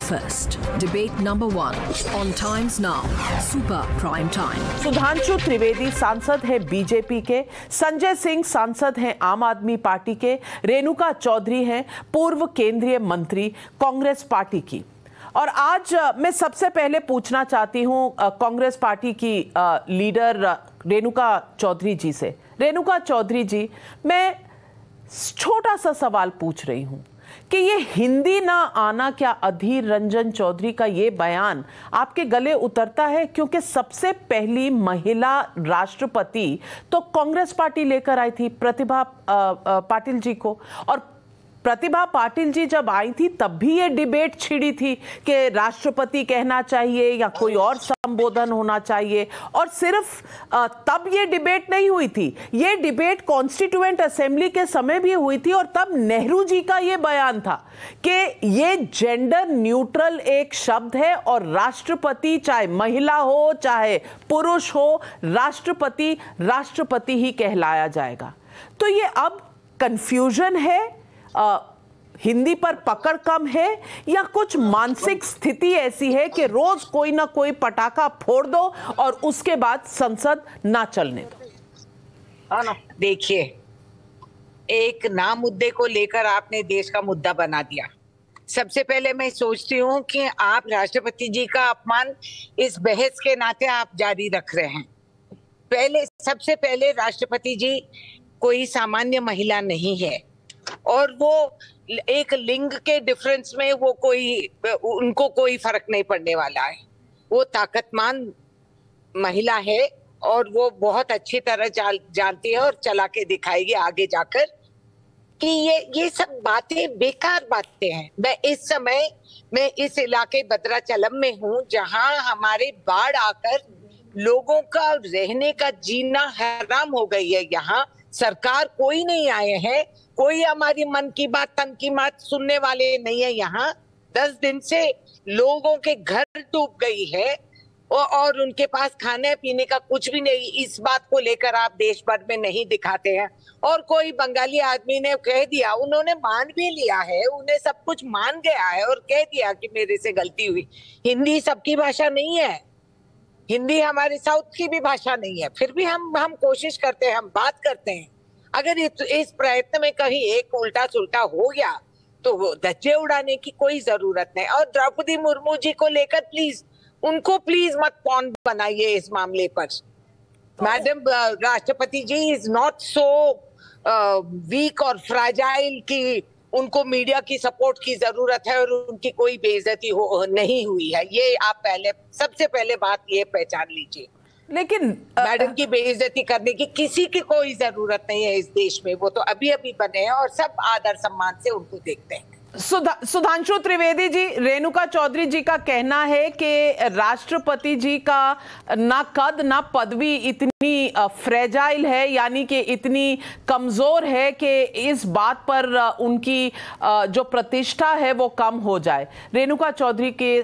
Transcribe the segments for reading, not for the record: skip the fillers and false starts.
Breakfast. Debate number 1 on Times Now. Super Prime Time. Sudhanshu Trivedi सांसद हैं BJP के, संजय सिंह सांसद हैं आम आदमी पार्टी के, रेणुका चौधरी हैं पूर्व केंद्रीय मंत्री कांग्रेस पार्टी की। और आज मैं सबसे पहले पूछना चाहती हूं कांग्रेस पार्टी की लीडर रेणुका चौधरी जी से। रेणुका चौधरी जी, मैं छोटा सा सवाल पूछ रही हूं कि ये हिंदी ना आना, क्या अधीर रंजन चौधरी का ये बयान आपके गले उतरता है? क्योंकि सबसे पहली महिला राष्ट्रपति तो कांग्रेस पार्टी लेकर आई थी प्रतिभा पाटिल जी को, और प्रतिभा पाटिल जी जब आई थी तब भी ये डिबेट छिड़ी थी कि राष्ट्रपति कहना चाहिए या कोई और संबोधन होना चाहिए। और सिर्फ तब ये डिबेट नहीं हुई थी, ये डिबेट कॉन्स्टिट्यूएंट असेंबली के समय भी हुई थी, और तब नेहरू जी का ये बयान था कि ये जेंडर न्यूट्रल एक शब्द है और राष्ट्रपति चाहे महिला हो चाहे पुरुष हो, राष्ट्रपति राष्ट्रपति ही कहलाया जाएगा। तो ये अब कंफ्यूजन है, हिंदी पर पकड़ कम है, या कुछ मानसिक स्थिति ऐसी है कि रोज कोई ना कोई पटाखा फोड़ दो और उसके बाद संसद ना चलने दो? देखिए, एक नाम मुद्दे को लेकर आपने देश का मुद्दा बना दिया। सबसे पहले मैं सोचती हूँ कि आप राष्ट्रपति जी का अपमान इस बहस के नाते आप जारी रख रहे हैं। सबसे पहले राष्ट्रपति जी कोई सामान्य महिला नहीं है, और वो एक लिंग के डिफरेंस में उनको कोई फर्क नहीं पड़ने वाला है। वो ताकतमान महिला है और वो बहुत अच्छी तरह जानती है और चला के दिखाएगी आगे जाकर कि ये सब बातें बेकार बातें हैं। मैं इस इलाके भद्राचलम में हूँ जहाँ हमारे बाढ़ आकर लोगों का रहने का जीना हराम हो गई है। यहाँ सरकार कोई नहीं आए हैं, कोई हमारी मन की बात तन की बात सुनने वाले नहीं है। यहाँ 10 दिन से लोगों के घर डूब गई है और उनके पास खाने पीने का कुछ भी नहीं। इस बात को लेकर आप देश भर में नहीं दिखाते हैं। और कोई बंगाली आदमी ने कह दिया, उन्होंने मान भी लिया है, उन्हें सब कुछ मान गया है और कह दिया कि मेरे से गलती हुई। हिंदी सबकी भाषा नहीं है, हिंदी हमारे साउथ की भी भाषा नहीं है, फिर भी हम कोशिश करते हैं, हम बात करते हैं। अगर इस प्रयत्न में कहीं एक उल्टा सुल्टा हो गया तो धज्जे उड़ाने की कोई जरूरत नहीं। और द्रौपदी मुर्मू जी को लेकर उनको प्लीज मत पॉन बनाइए इस मामले पर। मैडम राष्ट्रपति जी इज नॉट सो वीक और फ्राजाइल कि उनको मीडिया की सपोर्ट की जरूरत है और उनकी कोई बेइज्जती नहीं हुई है। ये आप सबसे पहले बात ये पहचान लीजिए। लेकिन मैडम की बेइज्जती करने की किसी की कोई जरूरत नहीं है इस देश में। वो तो अभी बने हैं और सब आदर सम्मान से उनको देखते हैं। सुधांशु त्रिवेदी जी, रेणुका चौधरी जी का कहना है कि राष्ट्रपति जी का ना कद ना पदवी इतनी फ्रेजाइल है, यानी कि इतनी कमजोर है कि इस बात पर उनकी जो प्रतिष्ठा है वो कम हो जाए। रेणुका चौधरी के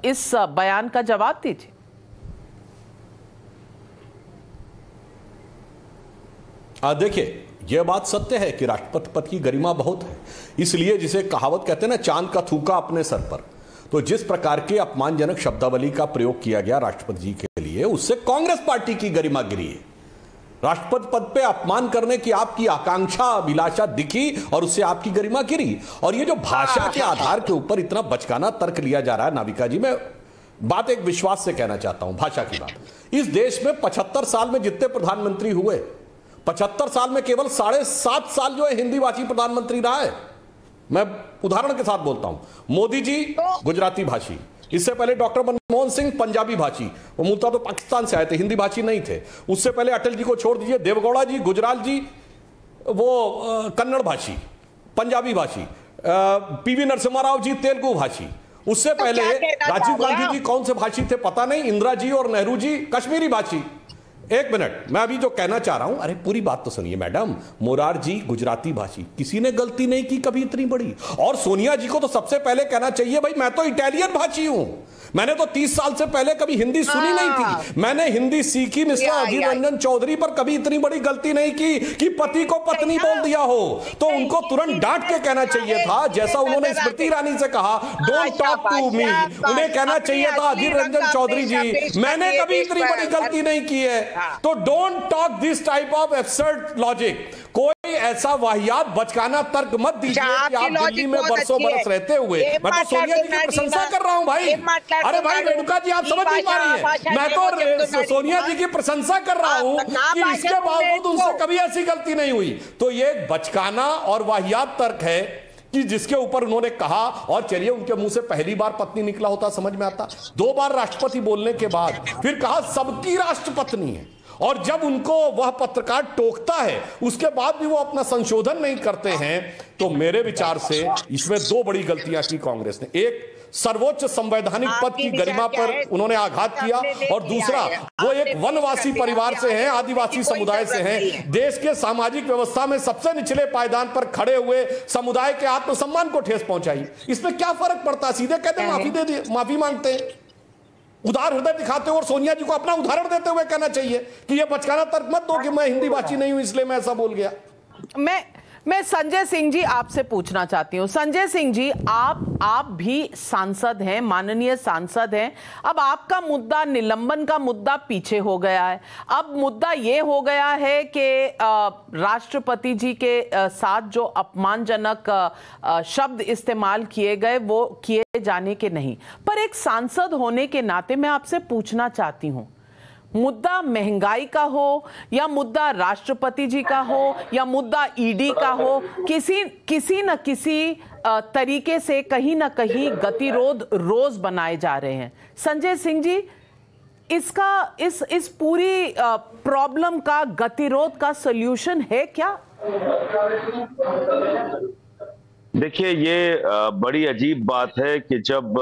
इस बयान का जवाब दीजिए। देखिए, यह बात सत्य है कि राष्ट्रपति पद की गरिमा बहुत है, इसलिए जिसे कहावत कहते हैं ना, चांद का थूका अपने सर पर। तो जिस प्रकार के अपमानजनक शब्दावली का प्रयोग किया गया राष्ट्रपति जी के लिए, उससे कांग्रेस पार्टी की गरिमा गिरी है। राष्ट्रपति पद पे अपमान करने की आपकी आकांक्षा अभिलाषा दिखी और उससे आपकी गरिमा गिरी। और ये जो भाषा के आधार के ऊपर इतना बचकाना तर्क लिया जा रहा है, नाविका जी, मैं बात एक विश्वास से कहना चाहता हूं, भाषा की बात। इस देश में 75 साल में जितने प्रधानमंत्री हुए, 75 साल में केवल 7.5 साल जो है हिंदी भाषी प्रधानमंत्री रहा है। मैं उदाहरण के साथ बोलता हूं, मोदी जी गुजराती भाषी, इससे पहले डॉक्टर मनमोहन सिंह पंजाबी भाषी, वो मूलतः तो पाकिस्तान से आए थे, हिंदी भाषी नहीं थे। उससे पहले अटल जी को छोड़ दीजिए, देवगौड़ा जी, गुजराल जी वो कन्नड़ भाषी, पंजाबी भाषी, पीवी नरसिम्हा राव जी तेलुगु भाषी। उससे पहले राजीव गांधी जी कौन से भाषी थे पता नहीं, इंदिरा जी और नेहरू जी कश्मीरी भाषी। एक मिनट, मैं अभी जो कहना चाह रहा हूं, अरे पूरी बात तो सुनिए मैडम। मोरारजी गुजराती भाषी, किसी ने गलती नहीं की कभी इतनी बड़ी। और सोनिया जी को तो सबसे पहले कहना चाहिए भाई मैं तो इटालियन भाषी हूं, मैंने तो 30 साल से पहले कभी हिंदी सुनी नहीं थी, मैंने हिंदी सीखी मिस्टर अधीर रंजन चौधरी, पर कभी इतनी बड़ी गलती नहीं की कि पति को पत्नी बोल दिया हो। तो उनको तुरंत डांट के कहना चाहिए था, जैसा उन्होंने स्मृति ईरानी से कहा डोंट टॉक टू मी, उन्हें कहना चाहिए था अधीर रंजन चौधरी जी मैंने कभी इतनी बड़ी गलती नहीं की है। तो don't talk this type of absurd logic. कोई ऐसा वाहियात बचकाना तर्क मत दीजिए कि आप दिल्ली में बरसों बरस रहते हुए, मैं तो सोनिया जी की प्रशंसा कर रहा हूं भाई। अरे भाई रेणुका जी आप समझ नहीं पा रही हैं, मैं तो सोनिया जी की प्रशंसा कर रहा हूं कि इसके बावजूद उनसे कभी ऐसी गलती नहीं हुई। तो ये बचकाना और वाहियात तर्क है कि जिसके ऊपर उन्होंने कहा, और चलिए उनके मुंह से पहली बार पत्नी निकला होता समझ में आता, 2 बार राष्ट्रपति बोलने के बाद फिर कहा सबकी राष्ट्रपत्नी है, और जब उनको वह पत्रकार टोकता है उसके बाद भी वो अपना संशोधन नहीं करते हैं, तो मेरे विचार से इसमें 2 बड़ी गलतियां की कांग्रेस ने। एक, सर्वोच्च संवैधानिक पद की गरिमा पर उन्होंने आघात किया, और दूसरा वो एक वनवासी परिवार से हैं, आदिवासी समुदाय से हैं, देश के सामाजिक व्यवस्था में सबसे निचले पायदान पर खड़े हुए समुदाय के आत्मसम्मान को ठेस पहुंचाई। इसमें क्या फर्क पड़ता है? सीधे कहते माफी दे दिए, माफी मांगते हैं, उदार हृदय दिखाते हो। और सोनिया जी को अपना उदाहरण देते हुए कहना चाहिए कि ये बचकाना तर्क मत दो कि मैं हिंदी भाषी नहीं हूं इसलिए मैं ऐसा बोल गया। मैं संजय सिंह जी आपसे पूछना चाहती हूं। संजय सिंह जी, आप भी सांसद हैं, माननीय सांसद हैं। अब आपका मुद्दा, निलंबन का मुद्दा पीछे हो गया है। अब मुद्दा ये हो गया है कि राष्ट्रपति जी के साथ जो अपमानजनक शब्द इस्तेमाल किए गए वो किए जाने के नहीं। पर एक सांसद होने के नाते मैं आपसे पूछना चाहती हूं, मुद्दा महंगाई का हो या मुद्दा राष्ट्रपति जी का हो या मुद्दा ईडी का हो, किसी न किसी तरीके से कहीं ना कहीं गतिरोध रोज बनाए जा रहे हैं। संजय सिंह जी, इस पूरी प्रॉब्लम का, गतिरोध का सॉल्यूशन है क्या? देखिए, ये बड़ी अजीब बात है कि जब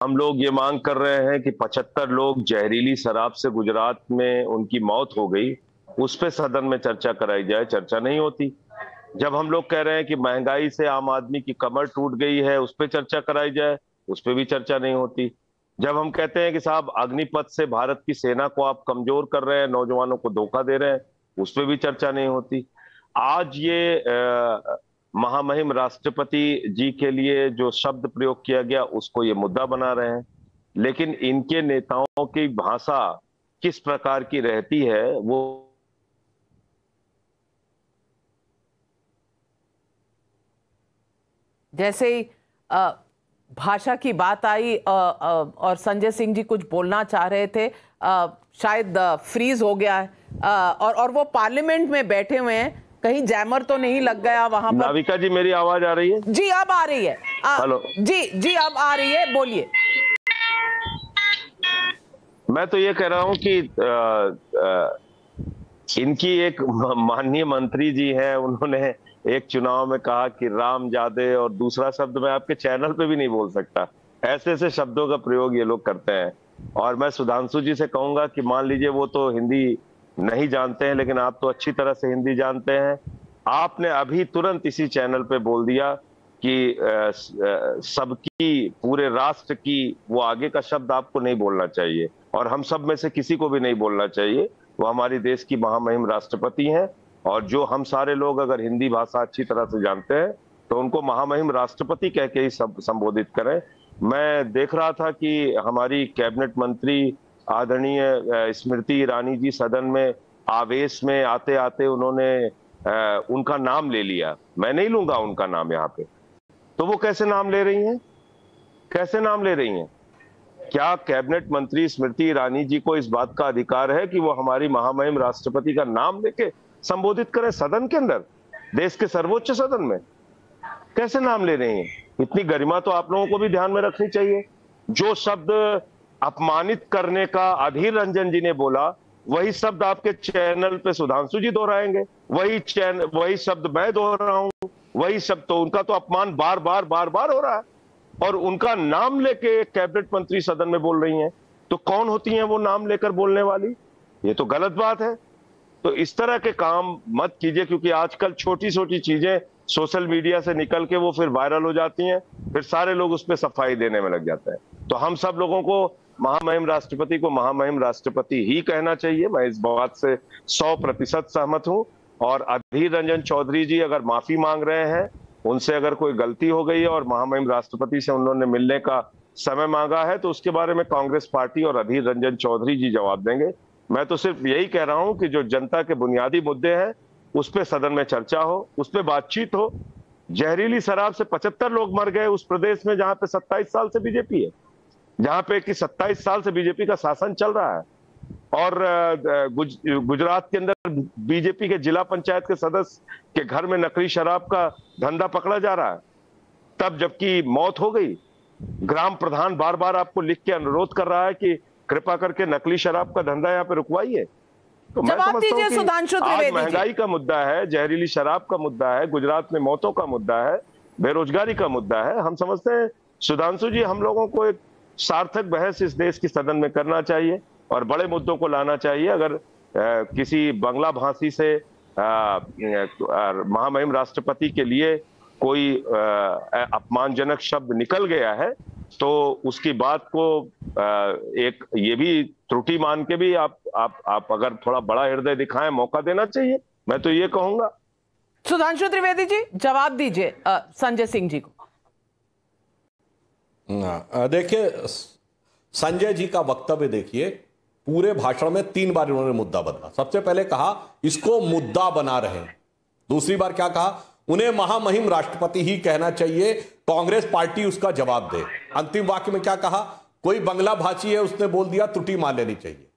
हम लोग ये मांग कर रहे हैं कि 75 लोग जहरीली शराब से गुजरात में उनकी मौत हो गई, उस पे सदन में चर्चा कराई जाए, चर्चा नहीं होती। जब हम लोग कह रहे हैं कि महंगाई से आम आदमी की कमर टूट गई है, उस पे चर्चा कराई जाए, उस पे भी चर्चा नहीं होती। जब हम कहते हैं कि साहब अग्निपथ से भारत की सेना को आप कमजोर कर रहे हैं, नौजवानों को धोखा दे रहे हैं, उस पे भी चर्चा नहीं होती। आज ये महामहिम राष्ट्रपति जी के लिए जो शब्द प्रयोग किया गया उसको ये मुद्दा बना रहे हैं, लेकिन इनके नेताओं की भाषा किस प्रकार की रहती है वो जैसे ही भाषा की बात आई और संजय सिंह जी कुछ बोलना चाह रहे थे, शायद फ्रीज हो गया है और वो पार्लियामेंट में बैठे हुए हैं, कहीं जैमर तो नहीं लग गया वहां पर? नाविका जी, मेरी आवाज आ रही है? जी अब आ रही है। हेलो जी अब आ रही है, बोलिए। मैं तो ये कह रहा हूं कि इनकी एक माननीय मंत्री जी हैं, उन्होंने एक चुनाव में कहा कि राम जादे, और दूसरा शब्द मैं आपके चैनल पे भी नहीं बोल सकता। ऐसे ऐसे शब्दों का प्रयोग ये लोग करते हैं। और मैं सुधांशु जी से कहूंगा कि मान लीजिए वो तो हिंदी नहीं जानते हैं, लेकिन आप तो अच्छी तरह से हिंदी जानते हैं। आपने अभी तुरंत इसी चैनल पे बोल दिया कि सबकी, पूरे राष्ट्र की, वो आगे का शब्द आपको नहीं बोलना चाहिए, और हम सब में से किसी को भी नहीं बोलना चाहिए। वो हमारी देश की महामहिम राष्ट्रपति हैं, और जो हम सारे लोग अगर हिंदी भाषा अच्छी तरह से जानते हैं तो उनको महामहिम राष्ट्रपति कह के ही संबोधित करें। मैं देख रहा था कि हमारी कैबिनेट मंत्री आदरणीय स्मृति ईरानी जी सदन में आवेश में आते आते उन्होंने उनका नाम ले लिया। मैं नहीं लूंगा उनका नाम यहाँ पे। तो वो कैसे नाम ले रही हैं? कैसे नाम ले रही हैं? क्या कैबिनेट मंत्री स्मृति ईरानी जी को इस बात का अधिकार है कि वो हमारी महामहिम राष्ट्रपति का नाम लेके संबोधित करें सदन के अंदर, देश के सर्वोच्च सदन में? कैसे नाम ले रही हैं? इतनी गरिमा तो आप लोगों को भी ध्यान में रखनी चाहिए। जो शब्द अपमानित करने का अधीर रंजन जी ने बोला, वही शब्द आपके चैनल पे सुधांशु जी दोहराएंगे, वही शब्द मैं दोहरा हूं, वही शब्द। तो उनका तो अपमान बार बार हो रहा है, और उनका नाम लेके कैबिनेट मंत्री सदन में बोल रही हैं। तो कौन होती हैं वो नाम लेकर बोलने वाली? ये तो गलत बात है। तो इस तरह के काम मत कीजिए, क्योंकि आजकल छोटी छोटी चीजें सोशल मीडिया से निकल के वो फिर वायरल हो जाती हैं, फिर सारे लोग उस पर सफाई देने में लग जाते हैं। तो हम सब लोगों को महामहिम राष्ट्रपति को महामहिम राष्ट्रपति ही कहना चाहिए। मैं इस बात से 100% सहमत हूं। और अधीर रंजन चौधरी जी अगर माफी मांग रहे हैं, उनसे अगर कोई गलती हो गई है और महामहिम राष्ट्रपति से उन्होंने मिलने का समय मांगा है, तो उसके बारे में कांग्रेस पार्टी और अधीर रंजन चौधरी जी जवाब देंगे। मैं तो सिर्फ यही कह रहा हूं कि जो जनता के बुनियादी मुद्दे हैं उस पर सदन में चर्चा हो, उस पर बातचीत हो। जहरीली शराब से 75 लोग मर गए उस प्रदेश में जहां पे 27 साल से बीजेपी है, जहां पे कि 27 साल से बीजेपी का शासन चल रहा है। और गुजरात के अंदर बीजेपी के जिला पंचायत के सदस्य के घर में नकली शराब का धंधा पकड़ा जा रहा है, तब जबकि मौत हो गई। ग्राम प्रधान बार बार आपको लिख के अनुरोध कर रहा है कि कृपा करके नकली शराब का धंधा यहाँ पे रुकवाइए। तो मैं समझता हूं कि आज महंगाई का मुद्दा है, जहरीली शराब का मुद्दा है, गुजरात में मौतों का मुद्दा है, बेरोजगारी का मुद्दा है। हम समझते हैं सुधांशु जी, हम लोगों को एक सार्थक बहस इस देश की सदन में करना चाहिए और बड़े मुद्दों को लाना चाहिए। अगर किसी बंगला भाषी से महामहिम राष्ट्रपति के लिए कोई अपमानजनक शब्द निकल गया है, तो उसकी बात को एक ये भी त्रुटि मान के भी आप अगर थोड़ा बड़ा हृदय दिखाएं, मौका देना चाहिए। मैं तो ये कहूंगा। सुधांशु त्रिवेदी जी, जवाब दीजिए संजय सिंह जी को। देखिए, संजय जी का वक्तव्य देखिए, पूरे भाषण में 3 बार इन्होंने मुद्दा बदला। सबसे पहले कहा इसको मुद्दा बना रहे हैं, दूसरी बार क्या कहा, उन्हें महामहिम राष्ट्रपति ही कहना चाहिए, कांग्रेस पार्टी उसका जवाब दे। अंतिम वाक्य में क्या कहा, कोई बंगला भाषी है उसने बोल दिया त्रुटि मान लेनी चाहिए।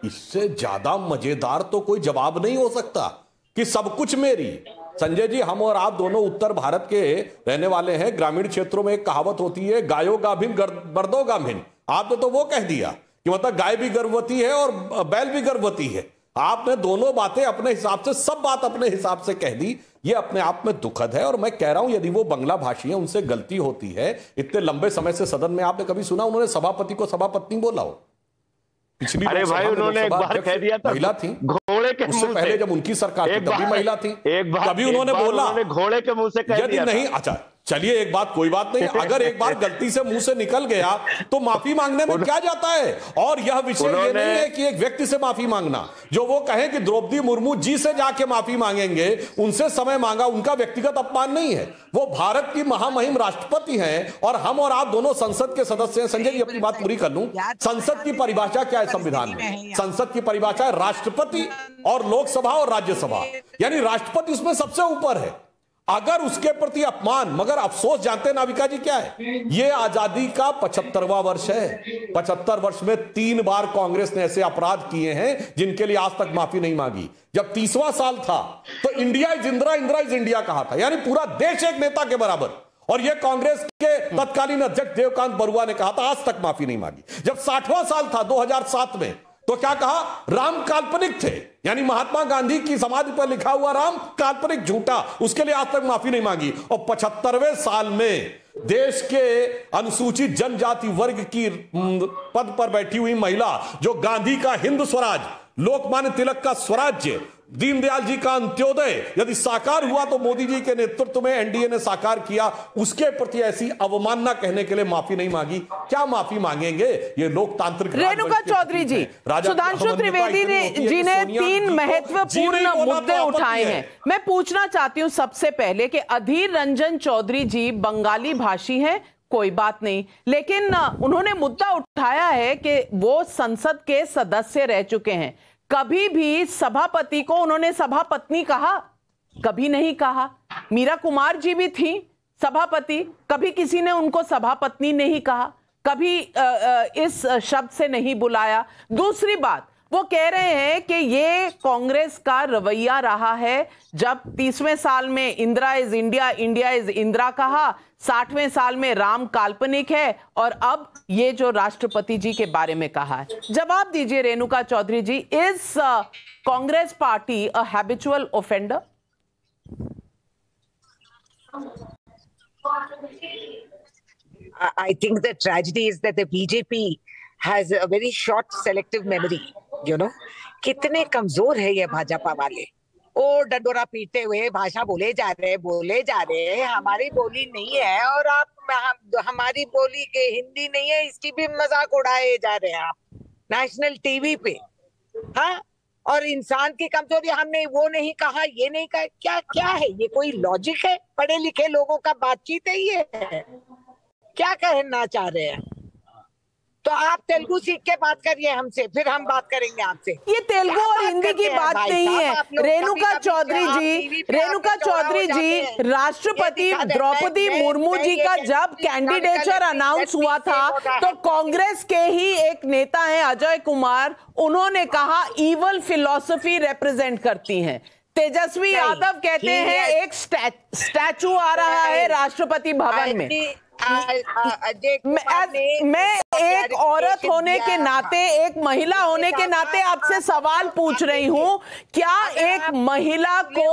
इससे ज्यादा मजेदार तो कोई जवाब नहीं हो सकता कि सब कुछ मेरी। संजय जी, हम और आप दोनों उत्तर भारत के रहने वाले हैं। ग्रामीण क्षेत्रों में एक कहावत होती है, गायो गाभिन बर्दो गाभिन। आपने तो वो कह दिया कि मतलब गाय भी गर्भवती है और बैल भी गर्भवती है। आपने दोनों बातें अपने हिसाब से, सब बात अपने हिसाब से कह दी। ये अपने आप में दुखद है। और मैं कह रहा हूं, यदि वो बंगला भाषी है, उनसे गलती होती है। इतने लंबे समय से सदन में आपने कभी सुना उन्होंने सभापति को सभापत्नी बोला हो? पिछली अरे भाई, उन्होंने एक बार कह दिया था, महिला थी घोड़े के मुंह से, पहले जब उनकी सरकार थी तभी महिला थी। कभी उन्होंने बोला, घोड़े के मुंह से कह दिया यदि नहीं, अच्छा चलिए, एक बात, कोई बात नहीं, अगर एक बार गलती से मुंह से निकल गया तो माफी मांगने में क्या जाता है। और यह विषय ये नहीं है कि एक व्यक्ति से माफी मांगना, जो वो कहे कि द्रौपदी मुर्मू जी से जाके माफी मांगेंगे, उनसे समय मांगा, उनका व्यक्तिगत अपमान नहीं है। वो भारत की महामहिम राष्ट्रपति हैं और हम और आप दोनों संसद के सदस्य हैं। संजय जी, अपनी बात पूरी कर लूं। संसद की परिभाषा क्या है संविधान में? संसद की परिभाषा है राष्ट्रपति और लोकसभा और राज्यसभा, यानी राष्ट्रपति उसमें सबसे ऊपर है। अगर उसके प्रति अपमान, मगर अफसोस जानते नाविका जी क्या है, ये आजादी का 75वां वर्ष है। 75 वर्ष में 3 बार कांग्रेस ने ऐसे अपराध किए हैं जिनके लिए आज तक माफी नहीं मांगी। जब 30वां साल था तो India is Indira, Indira is India कहा था, यानी पूरा देश एक नेता के बराबर। और यह कांग्रेस के तत्कालीन अध्यक्ष देवकांत बरुआ ने कहा था, आज तक माफी नहीं मांगी। जब 60वां साल था 2007 में, तो क्या कहा, राम काल्पनिक थे, यानी महात्मा गांधी की समाधि पर लिखा हुआ राम काल्पनिक, झूठा, उसके लिए आज तक माफी नहीं मांगी। और 75वें साल में देश के अनुसूचित जनजाति वर्ग की पद पर बैठी हुई महिला, जो गांधी का हिंद स्वराज, लोकमान्य तिलक का स्वराज्य, दीनदयाल जी का अंत्योदय यदि साकार हुआ तो मोदी जी के नेतृत्व में एनडीए ने साकार किया, उसके प्रति ऐसी अवमानना कहने के लिए माफी नहीं मांगी। क्या माफी मांगेंगे ये लोकतांत्रिक? रेणुका चौधरी जी, सुधांशु त्रिवेदी जी ने 3 महत्वपूर्ण मुद्दे उठाए हैं। मैं पूछना चाहती हूं सबसे पहले कि अधीर रंजन चौधरी जी बंगाली भाषी हैं, कोई बात नहीं, लेकिन उन्होंने मुद्दा उठाया है कि वो संसद के सदस्य रह चुके हैं। कभी भी सभापति को उन्होंने सभापत्नी कहा? कभी नहीं कहा। मीरा कुमार जी भी थी सभापति, कभी किसी ने उनको सभापत्नी नहीं कहा, कभी इस शब्द से नहीं बुलाया। दूसरी बात, वो कह रहे हैं कि ये कांग्रेस का रवैया रहा है। जब 30वें साल में Indira is India, India is Indira कहा, 60वें साल में राम काल्पनिक है, और अब ये जो राष्ट्रपति जी के बारे में कहा है। जवाब दीजिए Renuka Chaudhary ji, is Congress party a habitual offender? I think the tragedy is that the BJP has a very short selective memory, you know. कितने कमजोर है ये भाजपा वाले। ओ डंडोरा पीटते हुए भाषा बोले जा रहे, हमारी बोली नहीं है और आप हमारी बोली के हिंदी नहीं है इसकी भी मजाक उड़ाए जा रहे हैं आप नेशनल टीवी पे। हाँ, और इंसान की कमजोरी हमने वो नहीं कहा, ये नहीं कहा, क्या क्या है ये? कोई लॉजिक है? पढ़े लिखे लोगों का बातचीत है ये? क्या कहना चाह रहे हैं? तो आप तेलुगु सीख के बात करिए हमसे, फिर हम बात करेंगे आपसे। ये तेलुगु और हिंदी की बात नहीं है। रेणुका चौधरी जी, राष्ट्रपति द्रौपदी मुर्मू जी का जब कैंडिडेचर अनाउंस हुआ था तो कांग्रेस के ही एक नेता हैं अजय कुमार, उन्होंने कहा ईवल फिलॉसफी रिप्रेजेंट करती हैं। तेजस्वी यादव कहते हैं एक स्टैचू आ रहा है राष्ट्रपति भवन में। मैं एक औरत होने के नाते, एक महिला होने के नाते आपसे सवाल पूछ रही हूं, क्या एक महिला को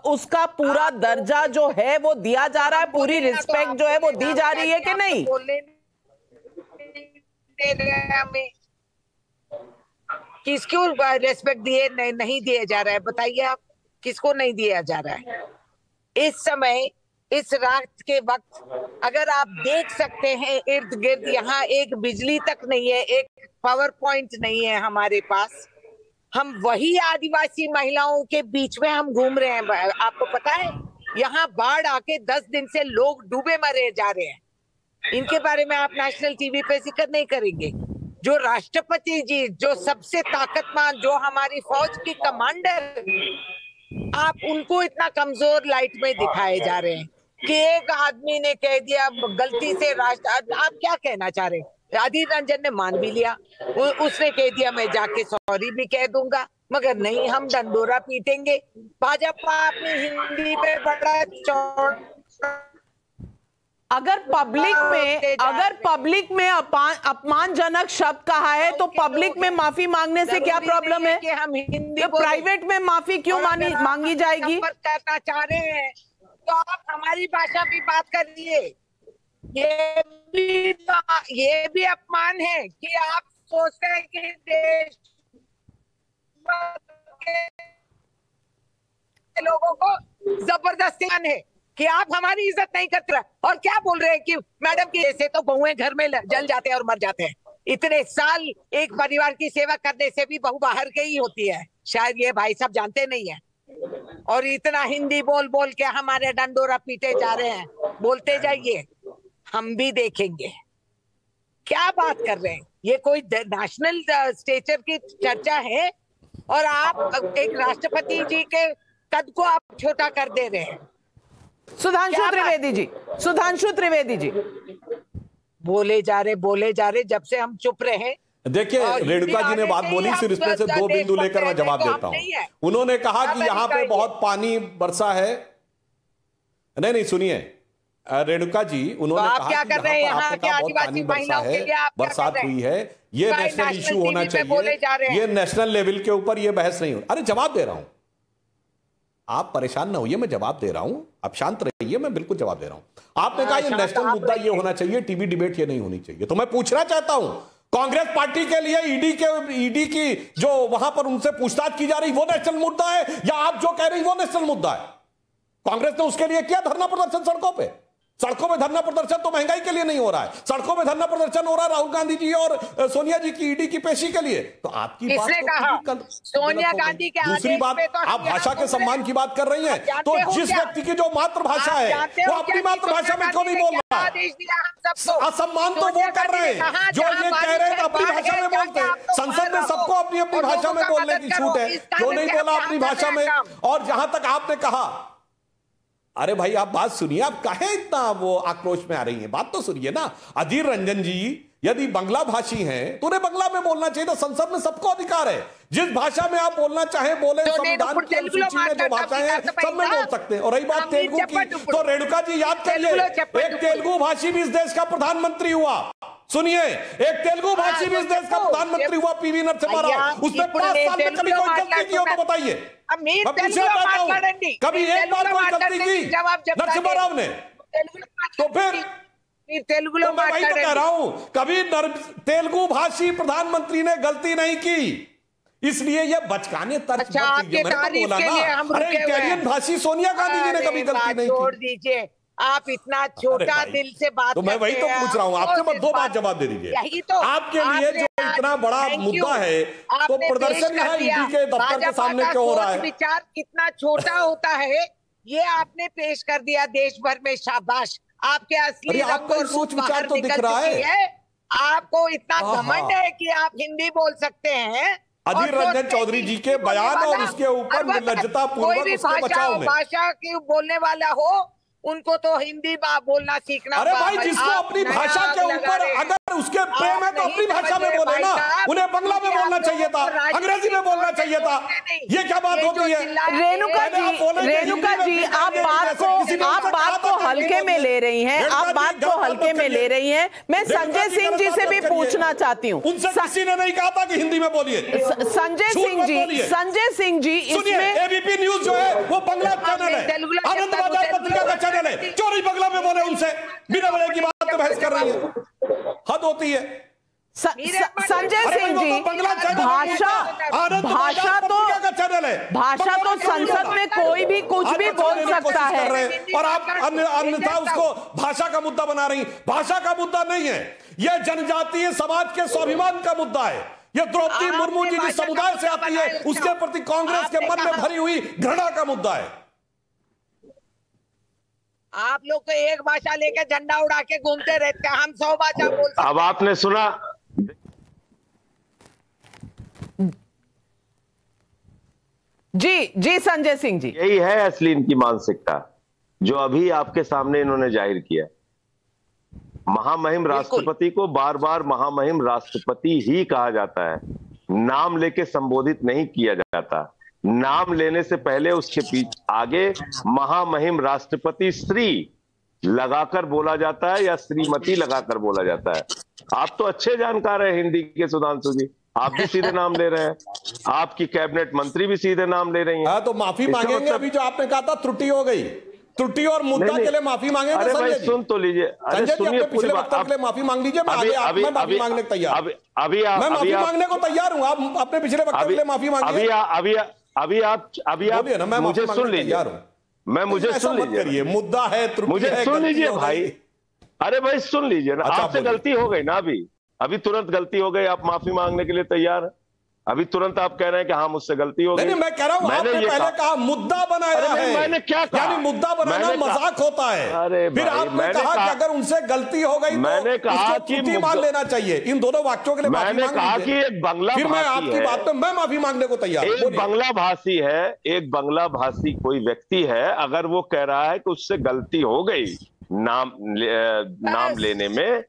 उसका पूरा दर्जा जो है वो दिया जा रहा है, पूरी रिस्पेक्ट जो है वो दी जा रही है कि नहीं? किसको रेस्पेक्ट दिए नहीं दिया जा रहा है? बताइए आप, किसको नहीं दिया जा रहा है इस समय? इस रात के वक्त अगर आप देख सकते हैं इर्द गिर्द, यहाँ एक बिजली तक नहीं है, एक पावर पॉइंट नहीं है हमारे पास। हम वही आदिवासी महिलाओं के बीच में हम घूम रहे हैं। आपको पता है यहाँ बाढ़ आके 10 दिन से लोग डूबे मरे जा रहे हैं। इनके बारे में आप नेशनल टीवी पे जिक्र नहीं करेंगे? जो राष्ट्रपति जी, जो सबसे ताकतमान, जो हमारी फौज की कमांडर, आप उनको इतना कमजोर लाइट में दिखाए जा रहे हैं कि एक आदमी ने कह दिया गलती से आप क्या कहना चाह रहे हैं? अधीर रंजन ने मान भी लिया, उसने कह दिया मैं जाके सॉरी भी कह दूंगा, मगर नहीं, हम डंडोरा पीटेंगे। भाजपा अपनी हिंदी में बड़ा चौड़, अगर पब्लिक में अपमानजनक शब्द कहा है तो पब्लिक में माफी मांगने से क्या प्रॉब्लम है? कि हम हिंदी तो प्राइवेट में माफी क्यों मांगी जाएगी? करना चाह रहे हैं तो आप हमारी भाषा में बात करिए। ये भी अपमान है कि आप सोचते हैं कि देश के लोगों को जबरदस्ती है कि आप हमारी इज्जत नहीं करते और क्या बोल रहे हैं कि मैडम की ऐसे तो बहुएं घर में जल जाते हैं और मर जाते हैं। इतने साल एक परिवार की सेवा करने से भी बहू बाहर के ही होती है, शायद ये भाई साहब जानते नहीं है। और इतना हिंदी बोल बोल के हमारे डंडोरा पीटे जा रहे हैं। बोलते जाइए, हम भी देखेंगे। क्या बात कर रहे हैं? ये कोई नेशनल स्टेचर की चर्चा है और आप एक राष्ट्रपति जी के कद को आप छोटा कर दे रहे हैं। सुधांशु त्रिवेदी जी बोले जा रहे, जब से हम चुप रहे। देखिए, रेणुका जी ने बात बोली, सिर्फ इसमें से 2 बिंदु लेकर मैं जवाब देता हूं। उन्होंने कहा कि यहाँ पे बहुत पानी बरसा है। नहीं सुनिए रेणुका जी, उन्होंने कहा कि यहाँ पे बहुत पानी बरसा है, बरसात हुई है, ये नेशनल इश्यू होना चाहिए, ये नेशनल लेवल के ऊपर ये बहस नहीं हो। अरे जवाब दे रहा हूं, आप परेशान ना होइए, मैं जवाब दे रहा हूं, आप शांत रहिए, मैं बिल्कुल जवाब दे रहा हूं। आपने कहा ये नेशनल मुद्दा ये होना चाहिए, टीवी डिबेट ये नहीं होनी चाहिए। तो मैं पूछना चाहता हूं, कांग्रेस पार्टी के लिए ईडी की जो वहां पर उनसे पूछताछ की जा रही वो नेशनल मुद्दा है, या आप जो कह रही वो नेशनल मुद्दा है? कांग्रेस ने उसके लिए किया धरना प्रदर्शन सड़कों में धरना प्रदर्शन तो महंगाई के लिए नहीं हो रहा है, सड़कों में धरना प्रदर्शन हो रहा है राहुल गांधी जी और सोनिया जी की ईडी की पेशी के लिए। तो आपकी बात तो सोनिया गांधी के दूसरी बात, आप भाषा के सम्मान की बात कर रही हैं, तो जिस व्यक्ति की जो मातृभाषा है वो अपनी मातृभाषा में क्यों नहीं बोल रहा है? असम्मान तो वो कर रहे हैं जो ये कह रहे हैं अपनी भाषा में बोलते हैं। संसद में सबको अपनी अपनी भाषा में बोलने की छूट है, जो नहीं बोला अपनी भाषा में। और जहां तक आपने कहा, अरे भाई आप बात सुनिए, आप काहे इतना वो आक्रोश में आ रही हैं? बात तो सुनिए ना। अधीर रंजन जी यदि बंगला भाषी हैं तो उन्हें बंगला में बोलना चाहिए था। संसद में सबको अधिकार है, जिस भाषा में आप बोलना चाहें बोले। संविधान की अनुसूची में जो भाषाएं हैं सब में बोल सकते हैं। और रही बात तेलुगु की, तो रेणुका जी याद करिए, एक तेलुगु भाषी भी इस देश का प्रधानमंत्री हुआ। सुनिए, एक तेलुगु भाषी भी इस देश का प्रधानमंत्री हुआ, पीवी नरसिम्हा राव। उसने 5 साल में कभी कोई गलती की हो तो बताइए? मैं पूछना चाहता हूं, कभी एक बार कोई गलती की नरसिम्हा राव ने? तो फिर तेलुगु तो मैं वही तो कह रहा हूं, कभी तेलुगु भाषी प्रधानमंत्री ने गलती नहीं की। इसलिए ये बचकाने तर्क अच्छा, मत आपके कीजिए। मैंने तो तारीफ बोला के लिए ना, हम अरे रुके हुए हैं। कैरियर भाषी सोनिया गांधी जी ने कभी गलती नहीं छोड़ की। दीजिए, आप इतना छोटा भाई, दिल से बात तो मैं वही तो करते हैं, पूछ रहा हूँ आपसे, आपको बस दो इस बात जवाब दे दीजिए। यही तो आपके लिए जो इतना बड़ा मुद्दा है, तो प्रदर्शन यहाँ ईडी के दफ्तर के सामने क्यों हो रहा है? विचार कितना छोटा होता है ये आपने पेश कर दिया देश भर में, शाबाश। आपके असली आपका सोच विचार तो दिख रहा है। आपको इतना घमंड है कि आप हिंदी बोल सकते हैं। अधीर रंजन चौधरी जी के बयान और उसके ऊपर निर्लज्जता पूर्वक उसके बचाव में भाषा की बोलने वाला हो, उनको तो हिंदी बोलना सीखना। अरे भाई, जिसको अपनी भाषा के ऊपर अगर उसके प्रेम है तो अपनी भाषा में बोले ना। उन्हें बंगला में बोलना चाहिए था, अंग्रेजी में बोलना चाहिए था। ये क्या बात होती है? रेणुका जी, आप बात को हल्के में ले रही हैं, आप बात को हल्के में ले रही हैं। मैं संजय सिंह जी से भी पूछना चाहती हूँ। उनसे किसी ने नहीं कहा था कि हिंदी में बोलिए। संजय सिंह जी इसमें एबीपी न्यूज जो है वो बंगला चैनल है, आनंद बाजार पत्रिका का चैनल है। चोरी बंगला में बोले उनसे, बिना बोले की बात पे बहस कर रही है, हद होती है। संजय सिंह जी, भाषा तो संसद में कोई भी कुछ भी बोल सकता है, और आप अन्यथा उसको भाषा का मुद्दा बना रही। भाषा का मुद्दा नहीं है, यह जनजातीय समाज के स्वाभिमान का मुद्दा है। यह द्रौपदी मुर्मू जी जिस समुदाय से आती है उसके प्रति कांग्रेस के मन में भरी हुई घृणा का मुद्दा है। आप लोग तो एक भाषा लेकर झंडा उड़ा के घूमते रहते हैं, हम 100 भाषा बोल सकते हैं। अब आपने सुना, जी संजय सिंह जी, यही है असली इनकी मानसिकता जो अभी आपके सामने इन्होंने जाहिर किया। महामहिम राष्ट्रपति को बार बार महामहिम राष्ट्रपति ही कहा जाता है, नाम लेके संबोधित नहीं किया जाता। नाम लेने से पहले उसके पीछे आगे महामहिम राष्ट्रपति श्री लगाकर बोला जाता है या श्रीमती लगाकर बोला जाता है। आप तो अच्छे जानकार हैं हिंदी के, सुधांशु जी, आप भी सीधे नाम ले रहे हैं, आपकी कैबिनेट मंत्री भी सीधे नाम ले रही हैं। तो माफी मांगेंगे। अभी जो आपने कहा था त्रुटि हो गई, त्रुटि और मुद्दा के लिए माफी मांगेंगे। अरे भाई सुन तो लीजिए, अरे सुनिए पिछले वक्तव्य के लिए माफी मांग लीजिए। मैं माफी मांगने को तैयार, मैं माफी मांगने को तैयार हूँ। आप अपने पिछले वक्तव्य के लिए माफी मांगिए। अभी आप मुझे सुन लीजिए, मुझे सुन लीजिए, मुद्दा है, मुझे सुन लीजिए भाई। अरे भाई सुन लीजिए ना, आपसे गलती हो गई ना, अभी तुरंत गलती हो गई, आप माफी मांगने के लिए तैयार हैं। अभी तुरंत आप कह रहे हैं कि हाँ मुझसे गलती हो गई। नहीं, मैं कह रहा हूं आपने पहले कहा मुद्दा बनाया है। मैंने क्या कहा? यानी मुद्दा बनाना मजाक होता है। अरे फिर आपने कहा कि अगर उनसे गलती हो गई मैंने तो कहा कि मान लेना चाहिए। इन दोनों वाक्यों के लिए मैंने कहा कि एक बंगला, फिर मैं आपकी बात पे मैं माफी मांगने को तैयार हूं। एक बंगला भाषी है, एक बंगला भाषी कोई व्यक्ति है, अगर वो कह रहा है कि उससे गलती हो गई नाम लेने में,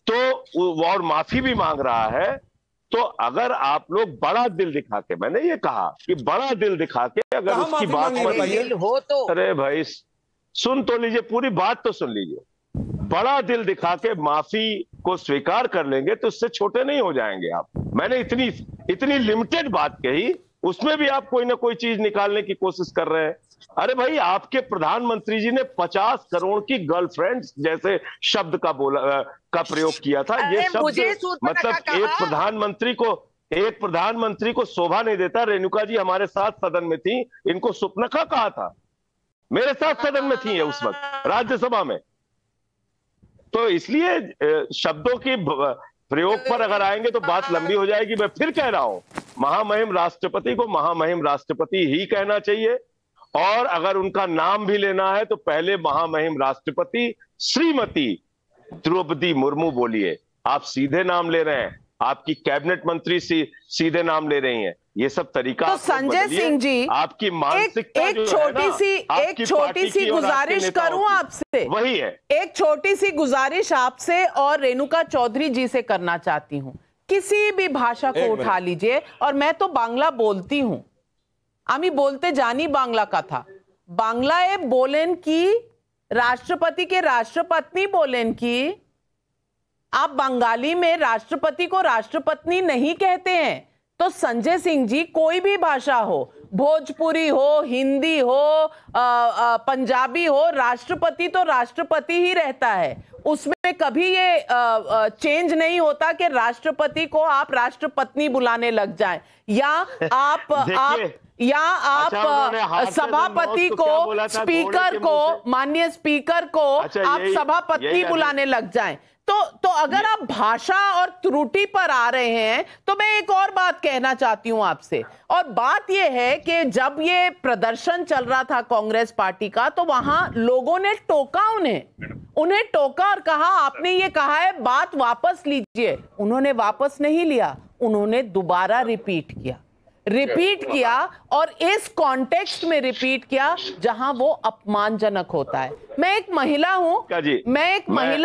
तो और माफी भी मांग रहा है, तो अगर आप लोग बड़ा दिल दिखा के, मैंने ये कहा कि बड़ा दिल दिखा के अगर उसकी बात हो तो, अरे भाई सुन तो लीजिए, पूरी बात तो सुन लीजिए। बड़ा दिल दिखा के माफी को स्वीकार कर लेंगे तो उससे छोटे नहीं हो जाएंगे आप। मैंने इतनी लिमिटेड बात कही, उसमें भी आप कोई ना कोई चीज निकालने की कोशिश कर रहे हैं। अरे भाई, आपके प्रधानमंत्री जी ने 50 करोड़ की गर्लफ्रेंड जैसे शब्द का प्रयोग किया था। ये शब्द मतलब एक प्रधानमंत्री को शोभा नहीं देता। रेणुका जी हमारे साथ सदन में थी, इनको सुपनखा कहा था, मेरे साथ सदन में थी उस वक्त राज्यसभा में। तो इसलिए शब्दों की प्रयोग पर अगर आएंगे तो बात लंबी हो जाएगी। मैं फिर कह रहा हूं, महामहिम राष्ट्रपति को महामहिम राष्ट्रपति ही कहना चाहिए, और अगर उनका नाम भी लेना है तो पहले महामहिम राष्ट्रपति श्रीमती द्रौपदी मुर्मू बोलिए। आप सीधे नाम ले रहे हैं, आपकी कैबिनेट मंत्री सीधे नाम ले रही हैं। ये सब तरीका तो संजय सिंह जी, आपकी मानसिकता एक छोटी सी गुजारिश करूं आपसे, वही है, एक छोटी सी गुजारिश आपसे और रेणुका चौधरी जी से करना चाहती हूं। किसी भी भाषा को उठा लीजिए, और मैं तो बांग्ला बोलती हूं, আমি বলতে জানি বাংলা কথা। বাংলায় बोलेन की राष्ट्रपति के राष्ट्रपत्नी बोलेन की, आप बंगाली में राष्ट्रपति को राष्ट्रपत्नी नहीं कहते हैं। तो संजय सिंह जी, कोई भी भाषा हो, भोजपुरी हो, हिंदी हो, पंजाबी हो, राष्ट्रपति तो राष्ट्रपति ही रहता है। उसमें कभी ये चेंज नहीं होता कि राष्ट्रपति को आप राष्ट्रपत्नी बुलाने लग जाएं, या आप सभापति को, स्पीकर को, माननीय स्पीकर को आप सभापति बुलाने लग जाएं। तो अगर आप भाषा और त्रुटि पर आ रहे हैं तो मैं एक और बात कहना चाहती हूं आपसे, और बात यह है कि जब ये प्रदर्शन चल रहा था कांग्रेस पार्टी का, तो वहां लोगों ने टोका, उन्हें टोका और कहा आपने ये कहा है, बात वापस लीजिए। उन्होंने वापस नहीं लिया, उन्होंने दोबारा रिपीट किया और इस कॉन्टेक्स्ट में रिपीट किया जहां वो अपमानजनक होता है। मैं एक महिला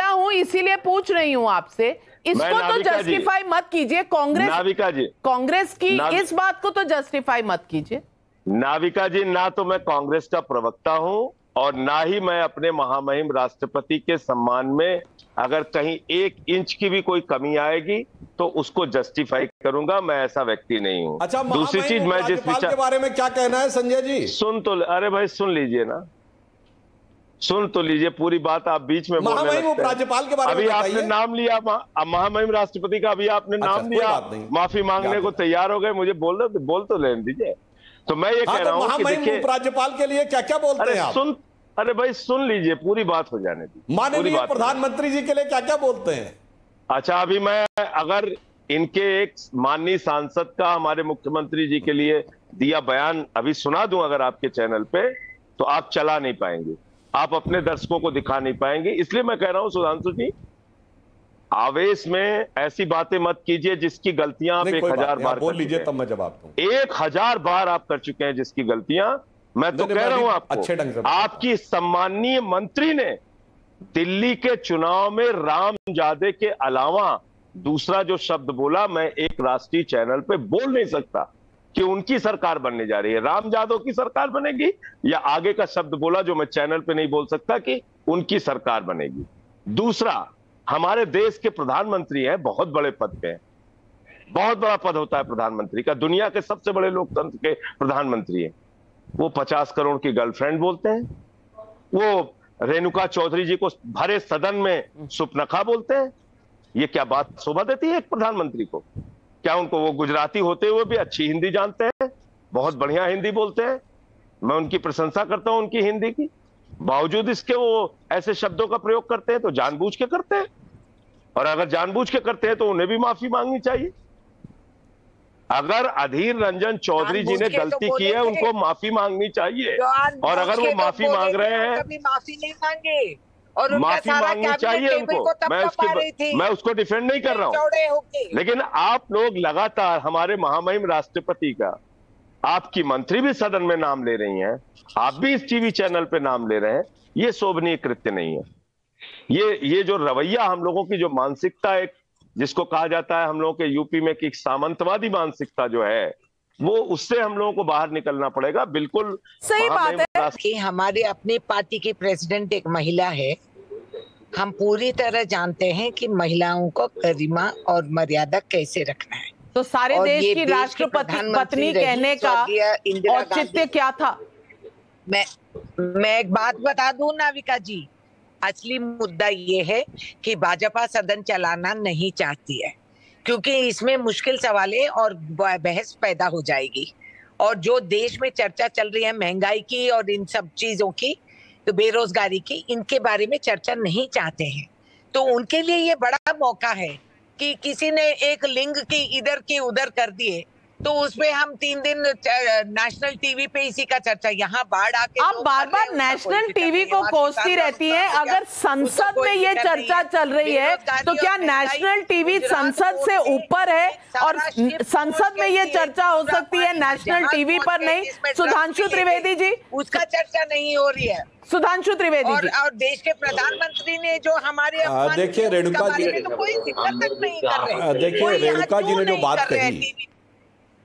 हूं, इसीलिए पूछ रही हूं आपसे, इसको तो जस्टिफाई मत कीजिए, कांग्रेस की इस बात को तो जस्टिफाई मत कीजिए। नाविका जी, ना तो मैं कांग्रेस का प्रवक्ता हूं और ना ही मैं अपने महामहिम राष्ट्रपति के सम्मान में अगर कहीं 1 इंच की भी कोई कमी आएगी तो उसको जस्टिफाई करूंगा। मैं ऐसा व्यक्ति नहीं हूं। अच्छा, दूसरी चीज, मैं जिस विचार के बारे में क्या कहना है संजय जी? अरे भाई सुन लीजिए ना, सुन तो लीजिए, पूरी बात आप बीच में बोलने लगते हैं। राज्यपाल के बारे में अभी आपने नाम लिया, महामहिम राष्ट्रपति का, अभी आपने नाम लिया, माफी मांगने को तैयार हो गए, मुझे बोल तो लेने दीजिए। तो मैं ये कह रहा हूँ कि देखिए, राज्यपाल के लिए क्या क्या बोलते हैं आप? अरे भाई सुन लीजिए, पूरी बात हो जाने दी। माननीय प्रधानमंत्री जी के लिए क्या क्या बोलते हैं? अच्छा, अभी मैं अगर इनके एक माननीय सांसद का हमारे मुख्यमंत्री जी के लिए दिया बयान अभी सुना दूं अगर आपके चैनल पे, तो आप चला नहीं पाएंगे, आप अपने दर्शकों को दिखा नहीं पाएंगे। इसलिए मैं कह रहा हूं सुधांशु जी, आवेश में ऐसी बातें मत कीजिए जिसकी गलतियां आप 1000 बार बोल लीजिए, तब मैं जवाब दूं। 1000 बार आप कर चुके हैं जिसकी गलतियां। मैं तो कह रहा हूं आपको, अच्छे ढंग से आपकी सम्माननीय मंत्री ने दिल्ली के चुनाव में रामजादे के अलावा दूसरा जो शब्द बोला, मैं एक राष्ट्रीय चैनल पे बोल नहीं सकता कि उनकी सरकार बनने जा रही है, रामजादो की सरकार बनेगी, या आगे का शब्द बोला जो मैं चैनल पे नहीं बोल सकता कि उनकी सरकार बनेगी। दूसरा, हमारे देश के प्रधानमंत्री हैं, बहुत बड़े पद पे हैं, बहुत बड़ा पद होता है प्रधानमंत्री का, दुनिया के सबसे बड़े लोकतंत्र के प्रधानमंत्री हैं। वो 50 करोड़ की गर्लफ्रेंड बोलते हैं, वो रेणुका चौधरी जी को भरे सदन में सुपनखा बोलते हैं। ये क्या बात शोभा देती है एक प्रधानमंत्री को? क्या उनको, वो गुजराती होते हुए भी अच्छी हिंदी जानते हैं, बहुत बढ़िया हिंदी बोलते हैं, मैं उनकी प्रशंसा करता हूं उनकी हिंदी की, बावजूद इसके वो ऐसे शब्दों का प्रयोग करते हैं तो जानबूझ के करते हैं, और अगर जानबूझ के करते हैं तो उन्हें भी माफी मांगनी चाहिए। अगर अधीर रंजन चौधरी जी ने गलती की है, उनको माफी मांगनी चाहिए, और अगर वो माफी मांग रहे हैं, कभी माफी नहीं मांगे और माफी मांगनी चाहिए उनको। मैं उसको डिफेंड नहीं कर रहा हूं, लेकिन आप लोग लगातार हमारे महामहिम राष्ट्रपति का, आपकी मंत्री भी सदन में नाम ले रही हैं, आप भी इस टीवी चैनल पे नाम ले रहे हैं, ये शोभनीय कृत्य नहीं है। ये जो रवैया हम लोगों की, जो मानसिकता, एक जिसको कहा जाता है हम लोगों के यूपी में कि सामंतवादी मानसिकता जो है, वो, उससे हम लोगों को बाहर निकलना पड़ेगा। बिल्कुल सही बात है कि हमारे अपनी पार्टी की प्रेसिडेंट एक महिला है। हम पूरी तरह जानते हैं कि महिलाओं को गरिमा और मर्यादा कैसे रखना है। तो सारे देश की राष्ट्रपति पत्नी कहने का औचित्य क्या था? मैं एक बात बता दूं नाविका जी, असली मुद्दा ये है कि भाजपा सदन चलाना नहीं चाहती है, क्योंकि इसमें मुश्किल सवालें और बहस पैदा हो जाएगी। और जो देश में चर्चा चल रही है महंगाई की और इन सब चीजों की, तो बेरोजगारी की, इनके बारे में चर्चा नहीं चाहते हैं। तो उनके लिए ये बड़ा मौका है कि किसी ने एक लिंग की इधर की उधर कर दिए, तो उसमें हम 3 दिन नेशनल टीवी पे इसी का चर्चा, यहाँ बाढ़ आके आप बार-बार नेशनल टीवी को कोसती रहती हैं। अगर संसद में ये चर्चा चल रही है तो क्या नेशनल टीवी संसद से ऊपर है, और संसद में ये चर्चा हो सकती है, नेशनल टीवी पर नहीं? सुधांशु त्रिवेदी जी, उसका चर्चा नहीं हो रही है। सुधांशु त्रिवेदी जी, और देश के प्रधानमंत्री ने जो हमारे, देखिए रेणुका जी, कोई जिक्र तक नहीं कर रहे। देखिए रेणुका जी ने जो बात कही,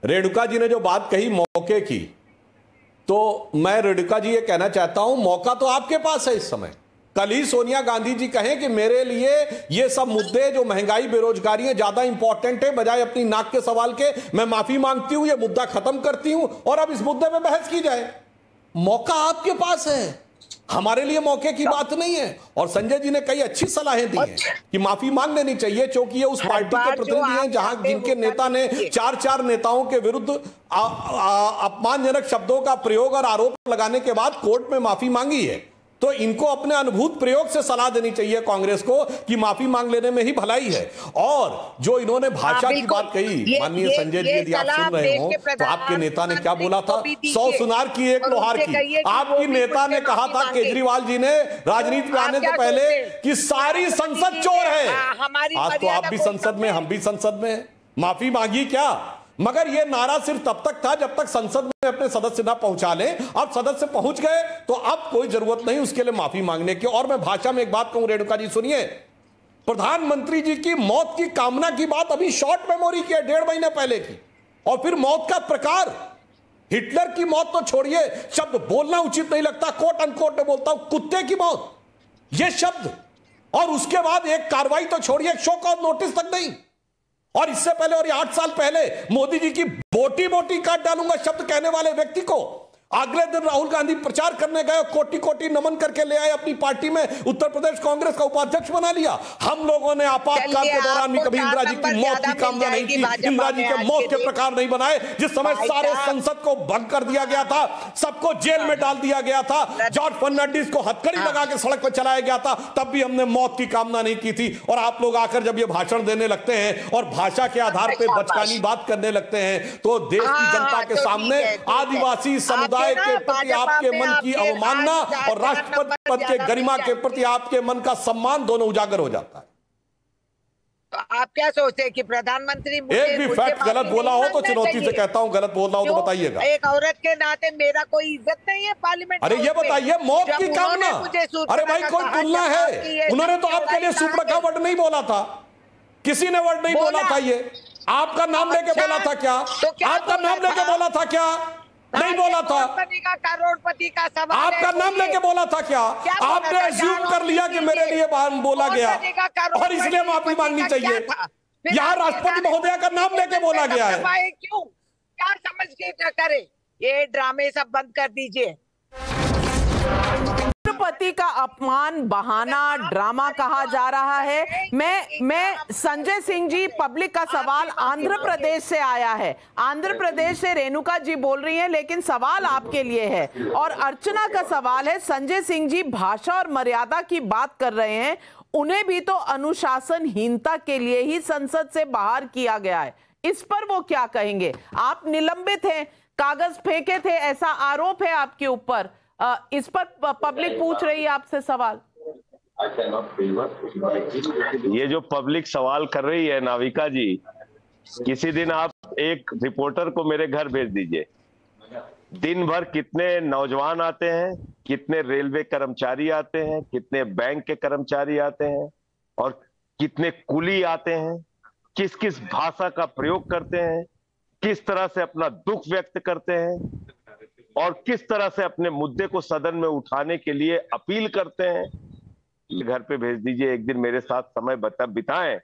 रेणुका जी ने जो बात कही मौके की, तो मैं रेणुका जी ये कहना चाहता हूं, मौका तो आपके पास है इस समय। कल ही सोनिया गांधी जी कहें कि मेरे लिए ये सब मुद्दे जो महंगाई बेरोजगारी है ज्यादा इंपॉर्टेंट है, बजाय अपनी नाक के सवाल के मैं माफी मांगती हूं, ये मुद्दा खत्म करती हूं और अब इस मुद्दे पे बहस की जाए। मौका आपके पास है, हमारे लिए मौके की बात नहीं है। और संजय जी ने कई अच्छी सलाहें दी हैं कि माफी मांग लेनी चाहिए, क्योंकि ये उस पार्टी के प्रतिनिधि हैं जहां जिनके नेता ने 4 नेताओं के विरुद्ध अपमानजनक शब्दों का प्रयोग और आरोप लगाने के बाद कोर्ट में माफी मांगी है। तो इनको अपने अनुभूत प्रयोग से सलाह देनी चाहिए कांग्रेस को कि माफी मांग लेने में ही भलाई है। और जो इन्होंने भाषा की बात कही, माननीय संजय जी, यदि आप सुन रहे हो तो आपके नेता ने क्या बोला था, 100 सुनार की 1 लोहार की। आपकी नेता ने कहा था केजरीवाल जी ने राजनीति में आने से पहले कि सारी संसद चोर है। आज तो आप भी संसद में, हम भी संसद में, माफी मांगी क्या? मगर यह नारा सिर्फ तब तक था जब तक संसद में अपने सदस्य ना पहुंचा लें। अब सदस्य पहुंच गए तो अब कोई जरूरत नहीं उसके लिए माफी मांगने की। और मैं भाषा में एक बात कहूं, रेणुका जी सुनिए, प्रधानमंत्री जी की मौत की कामना की बात अभी शॉर्ट मेमोरी की है, 1.5 महीने पहले की। और फिर मौत का प्रकार, हिटलर की मौत तो छोड़िए, शब्द बोलना उचित नहीं लगता, कोट अनकोट में बोलता हूं, कुत्ते की मौत, यह शब्द। और उसके बाद एक कार्रवाई तो छोड़िए, शो कॉज नोटिस तक नहीं। और इससे पहले, और ये 8 साल पहले, मोदी जी की बोटी बोटी काट डालूंगा शब्द कहने वाले व्यक्ति को अगले दिन राहुल गांधी प्रचार करने गए, कोटि कोटि नमन करके ले आए अपनी पार्टी में, उत्तर प्रदेश कांग्रेस का उपाध्यक्ष बना लिया। हम लोगों ने आपातकाल के दौरान भी कभी इंदिरा जी की मौत की कामना नहीं की, इंदिरा जी के मौत के प्रकार नहीं बनाए। जिस समय सारे संसद को भंग कर दिया गया था, सबको जेल में डाल दिया गया था, जॉर्ज फर्नांडिस को हथकड़ी लगा के सड़क पर चलाया गया था, तब भी हमने मौत की कामना नहीं की थी। और आप लोग आकर जब ये भाषण देने लगते हैं और भाषा के आधार पर बचकानी बात करने लगते हैं, तो देश की जनता के सामने आदिवासी समुदाय के प्रति आपके मन की अवमानना और राष्ट्रपति पद के गरिमा के प्रति आपके मन का सम्मान दोनों उजागर हो जाता है। तो आप क्या सोचते हैं कि प्रधानमंत्री एक भी फैक्ट गलत बोला हो तो चुनौती से कहता हूं, गलत बोला हो तो बताइएगा। एक औरत के नाते मेरा कोई इज्जत नहीं है पार्लियामेंट? अरे ये बताइए, मौत की कामना, अरे भाई कोई तुलना है? उन्होंने तो आपके लिए सुप्रखा वर्ड नहीं बोला था, किसी ने वर्ड नहीं बोला था। ये आपका नाम लेके बोला था क्या? आपका नाम लेके बोला था क्या? नहीं बोला था। करोड़पति का सवाल आपका नाम लेके बोला था क्या? आपने अज्यूम कर लिया कि मेरे लिए बोला गया और इसलिए माफी मांगनी चाहिए। यहाँ राष्ट्रपति महोदय का नाम लेके बोला गया है। क्यों? क्या समझ के करे? ये ड्रामे सब बंद कर दीजिए। राष्ट्रपति का अपमान बहाना ड्रामा कहा जा रहा है। मैं संजय सिंह जी, पब्लिक का सवाल आंध्र प्रदेश से आया है, आंध्र प्रदेश से रेणुका जी बोल रही हैं, लेकिन सवाल आपके लिए है। और अर्चना का सवाल है, संजय सिंह जी भाषा और मर्यादा की बात कर रहे हैं, उन्हें भी तो अनुशासनहीनता के लिए ही संसद से बाहर किया गया है, इस पर वो क्या कहेंगे? आप निलंबित हैं, कागज फेंके थे, ऐसा आरोप है आपके ऊपर, इस पर पब्लिक पूछ रही है आपसे सवाल। ये जो पब्लिक सवाल कर रही है नाविका जी, किसी दिन आप एक रिपोर्टर को मेरे घर भेज दीजिए। दिन भर कितने नौजवान आते हैं, कितने रेलवे कर्मचारी आते हैं, कितने बैंक के कर्मचारी आते हैं और कितने कुली आते हैं, किस किस भाषा का प्रयोग करते हैं, किस तरह से अपना दुख व्यक्त करते हैं और किस तरह से अपने मुद्दे को सदन में उठाने के लिए अपील करते हैं। घर पे भेज दीजिए, एक दिन मेरे साथ समय बिताएं,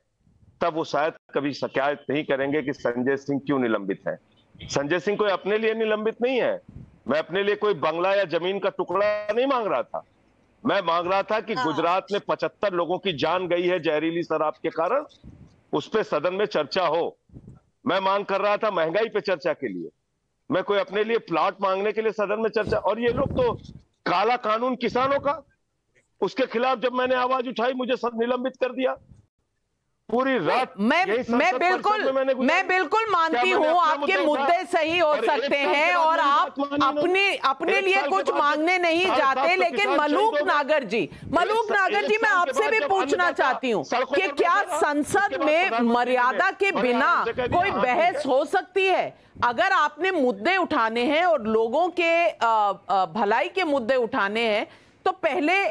तब वो शायद कभी शिकायत नहीं करेंगे कि संजय सिंह क्यों निलंबित है। संजय सिंह कोई अपने लिए निलंबित नहीं है। मैं अपने लिए कोई बंगला या जमीन का टुकड़ा नहीं मांग रहा था। मैं मांग रहा था कि गुजरात में 75 लोगों की जान गई है जहरीली शराब के कारण, उस पर सदन में चर्चा हो। मैं मांग कर रहा था महंगाई पे चर्चा के लिए। मैं कोई अपने लिए प्लॉट मांगने के लिए सदन में चर्चा, और ये लोग तो काला कानून किसानों का, उसके खिलाफ जब मैंने आवाज उठाई मुझे सब निलंबित कर दिया। पूरी रात मैं बिल्कुल मानती हूँ आपके मुद्दे सही हो सकते हैं और आप अपने लिए कुछ मांगने नहीं जाते, लेकिन मलूक नागर जी, मैं आपसे भी पूछना चाहती हूँ कि क्या संसद में मर्यादा के बिना कोई बहस हो सकती है? अगर आपने मुद्दे उठाने हैं और लोगों के भलाई के मुद्दे उठाने हैं तो पहले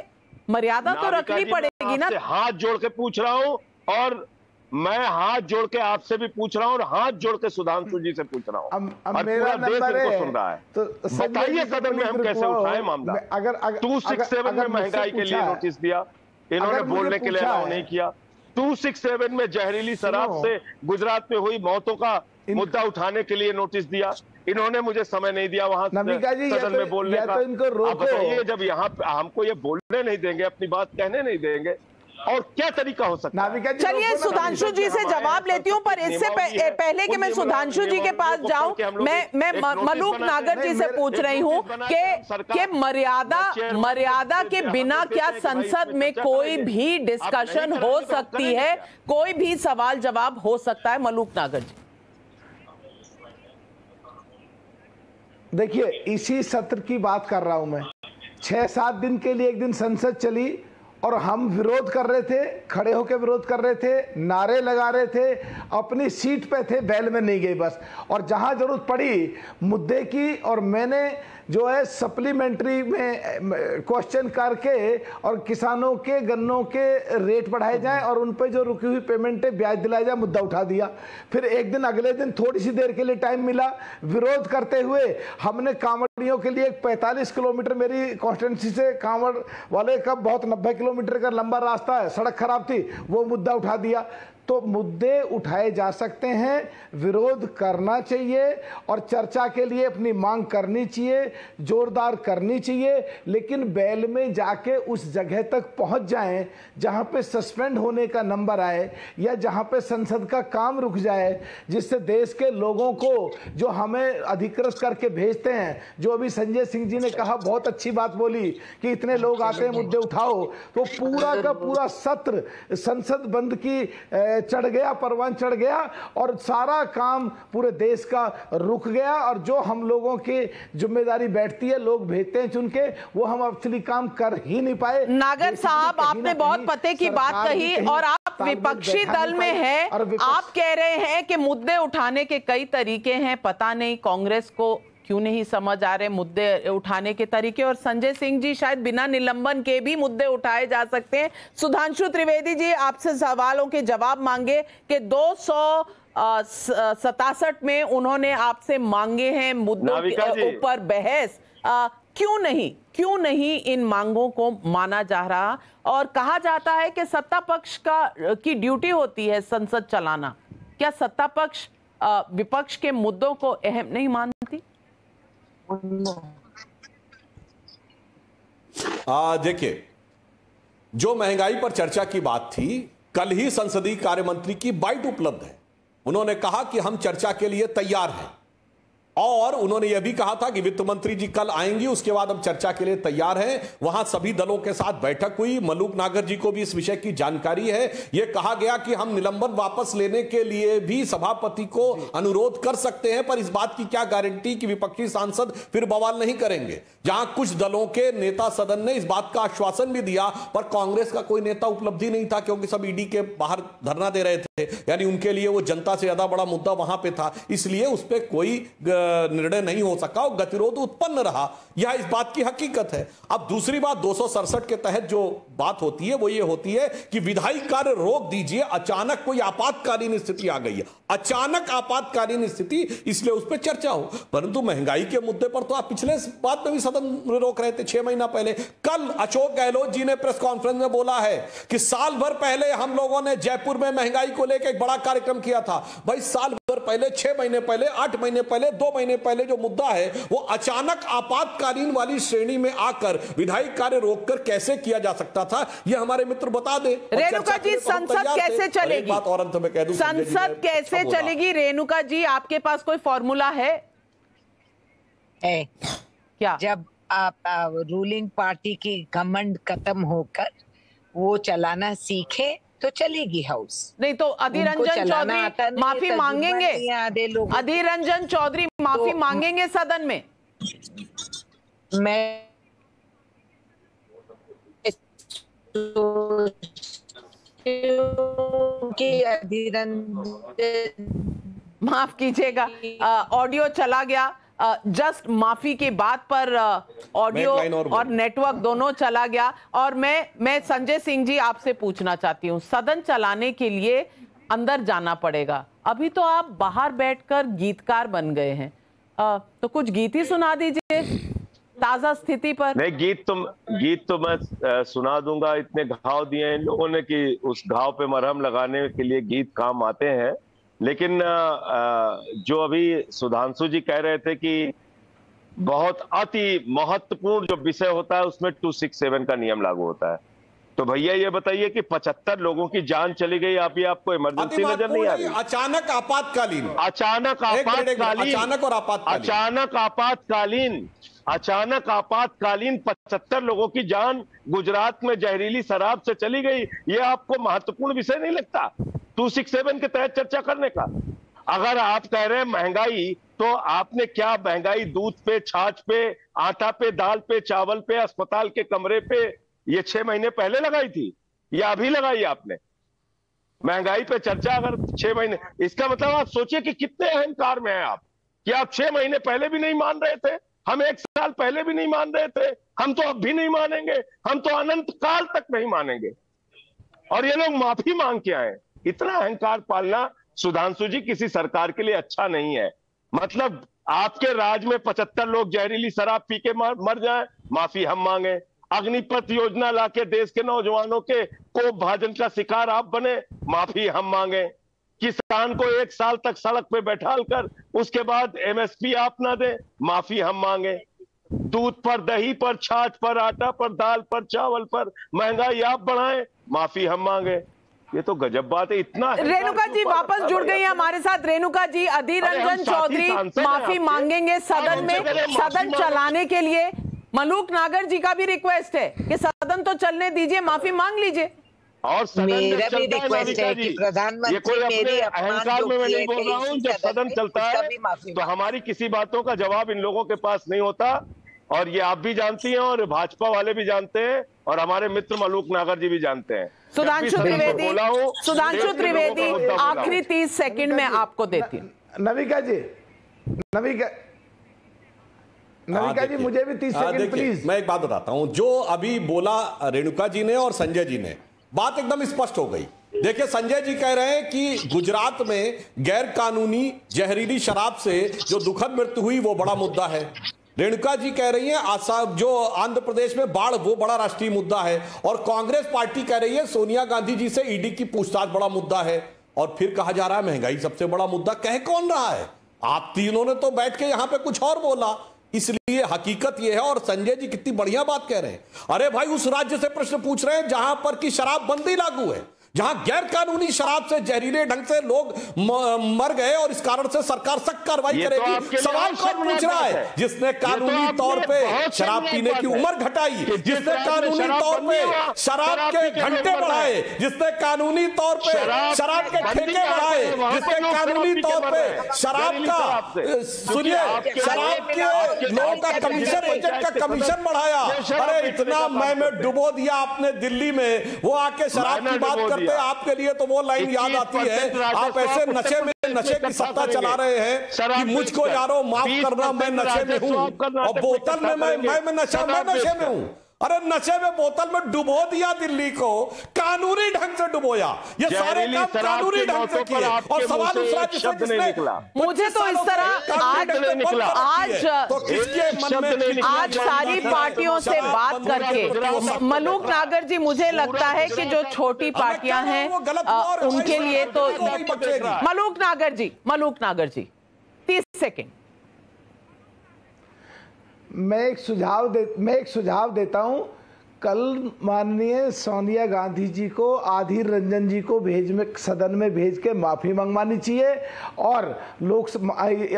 मर्यादा तो रखनी पड़ेगी ना। हाथ जोड़ के पूछ रहा हूँ, और मैं हाथ जोड़ के आपसे भी पूछ रहा हूँ और हाथ जोड़ के सुधांशु जी से पूछ रहा हूँ, और पूरा देश इनको सुन रहा है। तो बताइए सदन में हम कैसे उठाएं मामला। 267 में महंगाई के लिए नोटिस दिया, इन्होंने बोलने के लिए अलाउ नहीं किया। 267 में जहरीली शराब से गुजरात में हुई मौतों का मुद्दा उठाने के लिए नोटिस दिया, इन्होंने मुझे समय नहीं दिया वहां सदन में बोलने का। तो इनको रोको। आप बताइए, जब यहाँ हमको ये बोलने नहीं देंगे, अपनी बात कहने नहीं देंगे, और क्या तरीका हो सकता है? चलिए सुधांशु जी से जवाब लेती हूं, पर इससे पहले कि मैं सुधांशु जी के पास जाऊं, मैं मलूक नागर जी से पूछ रही हूं कि मर्यादा के बिना क्या संसद में कोई भी डिस्कशन हो सकती है, कोई भी सवाल जवाब हो सकता है? मलूक नागर जी, देखिए, इसी सत्र की बात कर रहा हूं मैं। 6-7 दिन के लिए एक दिन संसद चली और हम विरोध कर रहे थे, खड़े होकर विरोध कर रहे थे, नारे लगा रहे थे, अपनी सीट पे थे, बैल में नहीं गई बस। और जहां जरूरत पड़ी मुद्दे की, और मैंने जो है सप्लीमेंट्री में क्वेश्चन करके और किसानों के गन्नों के रेट बढ़ाए जाएं और उन पे जो रुकी हुई पेमेंट है ब्याज दिलाया जाए, मुद्दा उठा दिया। फिर एक दिन अगले दिन थोड़ी सी देर के लिए टाइम मिला, विरोध करते हुए हमने कांवड़ियों के लिए 45 किलोमीटर, मेरी कॉन्स्टिट्यूंसी से कांवड़ वाले का बहुत 90 किलोमीटर का लंबा रास्ता है, सड़क खराब थी, वो मुद्दा उठा दिया। तो मुद्दे उठाए जा सकते हैं, विरोध करना चाहिए और चर्चा के लिए अपनी मांग करनी चाहिए, जोरदार करनी चाहिए, लेकिन बैल में जाके उस जगह तक पहुंच जाएं जहां पे सस्पेंड होने का नंबर आए या जहां पे संसद का काम रुक जाए, जिससे देश के लोगों को जो हमें अधिकृत करके भेजते हैं, जो अभी संजय सिंह जी ने कहा, बहुत अच्छी बात बोली कि इतने लोग आते हैं, मुद्दे उठाओ, तो पूरा का पूरा सत्र संसद बंद की चढ़ गया, परवान चढ़ गया और सारा काम पूरे देश का रुक गया। और जो हम लोगों की जिम्मेदारी बैठती है, लोग भेजते हैं चुन के, वो हम असली काम कर ही नहीं पाए। नागर साहब, आपने बहुत पते की बात कही और आप विपक्षी दल में हैं, आप कह रहे हैं कि मुद्दे उठाने के कई तरीके हैं, पता नहीं कांग्रेस को क्यों नहीं समझ आ रहे मुद्दे उठाने के तरीके, और संजय सिंह जी शायद बिना निलंबन के भी मुद्दे उठाए जा सकते हैं। सुधांशु त्रिवेदी जी, आपसे सवालों के जवाब मांगे कि 267 में उन्होंने आपसे मांगे हैं मुद्दों के ऊपर बहस, क्यों नहीं इन मांगों को माना जा रहा? और कहा जाता है कि सत्ता पक्ष की ड्यूटी होती है संसद चलाना, क्या सत्ता पक्ष विपक्ष के मुद्दों को अहम नहीं मानती? देखिए, जो महंगाई पर चर्चा की बात थी, कल ही संसदीय कार्य मंत्री की बाइट उपलब्ध है। उन्होंने कहा कि हम चर्चा के लिए तैयार हैं, और उन्होंने यह भी कहा था कि वित्त मंत्री जी कल आएंगी, उसके बाद हम चर्चा के लिए तैयार हैं। वहां सभी दलों के साथ बैठक हुई, मलूक नागर जी को भी इस विषय की जानकारी है। यह कहा गया कि हम निलंबन वापस लेने के लिए भी सभापति को अनुरोध कर सकते हैं, पर इस बात की क्या गारंटी कि विपक्षी सांसद फिर बवाल नहीं करेंगे। जहां कुछ दलों के नेता सदन ने इस बात का आश्वासन भी दिया, पर कांग्रेस का कोई नेता उपलब्धि नहीं था, क्योंकि सब ईडी के बाहर धरना दे रहे थे, यानी उनके लिए वो जनता से ज्यादा बड़ा मुद्दा वहां पे था, इसलिए उस पर कोई निर्णय नहीं हो सका और गतिरोध उत्पन्न रहा। यह इस बात की हकीकत है। अब दूसरी बात, 267 के तहत जो बात होती है वो ये होती है कि विधायी कार्य रोक दीजिए, अचानक कोई आपातकालीन स्थिति आ गई है, अचानक आपातकालीन स्थिति, इसलिए उस पर चर्चा हो। परंतु महंगाई के मुद्दे पर तो आप पिछले बात में भी सदन रोक रहे थे 6 महीना पहले। कल अशोक गहलोत जी ने प्रेस कॉन्फ्रेंस में बोला है कि साल भर पहले हम लोगों ने जयपुर में महंगाई को लेकर एक बड़ा कार्यक्रम किया था। भाई, साल भर पहले, 6 महीने पहले, 8 महीने पहले, 2 महीने पहले जो मुद्दा है वो अचानक आपातकालीन वाली श्रेणी में आकर विधायी कार्य रोककर कैसे किया जा सकता था, ये हमारे मित्र बता दे। रेणुका जी, संसद कैसे चलेगी? बात और अंत में कह दूं, संसद कैसे चलेगी? रेणुका जी, आपके पास कोई फॉर्मूला है? क्या? जब आप रूलिंग पार्टी की घमंड खत्म होकर वो चलाना सीखे तो चलेगी हाउस। नहीं तो अधीर रंजन चौधरी माफी मांगेंगे? अधीर रंजन चौधरी माफी मांगेंगे सदन में? मैं माफ कीजिएगा, ऑडियो चला गया। जस्ट माफी की बात पर ऑडियो और नेटवर्क दोनों चला गया। और मैं संजय सिंह जी आपसे पूछना चाहती हूँ, सदन चलाने के लिए अंदर जाना पड़ेगा, अभी तो आप बाहर बैठकर गीतकार बन गए हैं, तो कुछ गीत ही सुना दीजिए ताजा स्थिति पर। नहीं, गीत तो मैं सुना दूंगा। इतने घाव दिए इन लोगों ने कि उस घाव पे मरहम लगाने के लिए गीत काम आते हैं। लेकिन जो अभी सुधांशु जी कह रहे थे कि बहुत अति महत्वपूर्ण जो विषय होता है उसमें 267 का नियम लागू होता है, तो भैया ये बताइए कि 75 लोगों की जान चली गई, अभी आपको इमरजेंसी नजर नहीं आ रही? अचानक आपातकालीन, अचानक आपातकालीन 75 लोगों की जान गुजरात में जहरीली शराब से चली गई। ये आपको महत्वपूर्ण विषय नहीं लगता 267 के तहत चर्चा करने का? अगर आप कह रहे हैं महंगाई, तो आपने क्या महंगाई दूध पे, छाछ पे, आटा पे, दाल पे, चावल पे, अस्पताल के कमरे पे ये 6 महीने पहले लगाई थी या अभी लगाई आपने? महंगाई पे चर्चा अगर 6 महीने, इसका मतलब आप सोचिए कि कितने अहंकार में हैं आप, कि आप 6 महीने पहले भी नहीं मान रहे थे, हम 1 साल पहले भी नहीं मान रहे थे, हम तो अब भी नहीं मानेंगे, हम तो अनंत काल तक नहीं मानेंगे, और ये लोग माफी मांग के आए। इतना अहंकार पालना सुधांशु जी किसी सरकार के लिए अच्छा नहीं है। मतलब आपके राज में 75 लोग जहरीली शराब पी के मर जाएं, माफी हम मांगे। अग्निपथ योजना लाके देश के नौजवानों के कोप भाजन का शिकार आप बने, माफी हम मांगे। किसान को 1 साल तक सड़क पे बैठाल कर उसके बाद एमएसपी आप ना दें, माफी हम मांगे। दूध पर, दही पर, छाछ पर, आटा पर, दाल पर, चावल पर महंगाई आप बढ़ाएं, माफी हम मांगे। ये तो गजब बात है। इतना रेणुका जी वापस जुड़ गई है हमारे साथ। रेणुका जी, अधीर रंजन चौधरी माफी मांगेंगे सदन में, सदन चलाने के लिए। मलूक नागर जी का भी रिक्वेस्ट है कि सदन तो चलने दीजिए, माफी मांग लीजिए। और मेरा भी रिक्वेस्ट है कि प्रधानमंत्री मेरे अहंकार में मैं नहीं बोल रहा हूँ, जब सदन चलता है तो हमारी किसी बातों का जवाब इन लोगों के पास नहीं होता, और ये आप भी जानती हैं और भाजपा वाले भी जानते हैं और हमारे मित्र मलूक नागर जी भी जानते हैं। सुधांशु त्रिवेदी आखिरी 30 सेकंड में आपको देती हूँ। नविका जी मुझे भी 30 सेकंड प्लीज। मैं एक बात बताता हूं, जो अभी बोला रेणुका जी ने और संजय जी ने, बात एकदम स्पष्ट हो गई। देखिए, संजय जी कह रहे हैं कि गुजरात में गैर कानूनी जहरीली शराब से जो दुखद मृत्यु हुई वो बड़ा मुद्दा है। रेणुका जी कह रही हैं आसाम, जो आंध्र प्रदेश में बाढ़, वो बड़ा राष्ट्रीय मुद्दा है। और कांग्रेस पार्टी कह रही है सोनिया गांधी जी से ईडी की पूछताछ बड़ा मुद्दा है। और फिर कहा जा रहा है महंगाई सबसे बड़ा मुद्दा। कह कौन रहा है? आप तीनों ने तो बैठ के यहां पे कुछ और बोला। इसलिए हकीकत यह है, और संजय जी कितनी बढ़िया बात कह रहे हैं। अरे भाई, उस राज्य से प्रश्न पूछ रहे हैं जहां पर की शराबबंदी लागू है, जहां गैर कानूनी शराब से जहरीले ढंग से लोग मर गए, और इस कारण से सरकार सख्त कार्रवाई करेगी। सवाल कौन पूछ रहा है? जिसने कानूनी तौर पे शराब पीने की उम्र घटाई, जिसने कानूनी तौर पे शराब के घंटे बढ़ाए, जिसने कानूनी तौर पे शराब के ठेके बढ़ाए, जिसने कानूनी तौर पे शराब का, सुनिए, शराब के लोगों का कमीशन, एजेंट का कमीशन बढ़ाया। अरे इतना मैं डुबो दिया आपने दिल्ली में, वो आके शराब की बात करते, आपके लिए तो वो लाइन याद आती है। आप ऐसे नशे में, नशे की सत्ता चला रहे हैं कि मुझको यारो माफ करना, मैं नशे में हूं, और बोतल में मैं नशे में हूं। अरे नशे में, बोतल में डुबो दिया दिल्ली को, कानूनी ढंग से डुबोया। ये सारे काम कानूनी ढंग से किए, और सवाल उस राज्य से जिसने, मुझे तो इस तरह आज सारी पार्टियों से बात करके, मलूक नागर जी, मुझे लगता है कि जो छोटी पार्टियां हैं उनके लिए तो, मलूक नागर जी 30 सेकंड। मैं एक सुझाव देता हूं। कल माननीय सोनिया गांधी जी को, अधीर रंजन जी को सदन में भेज के माफी मंगवानी चाहिए, और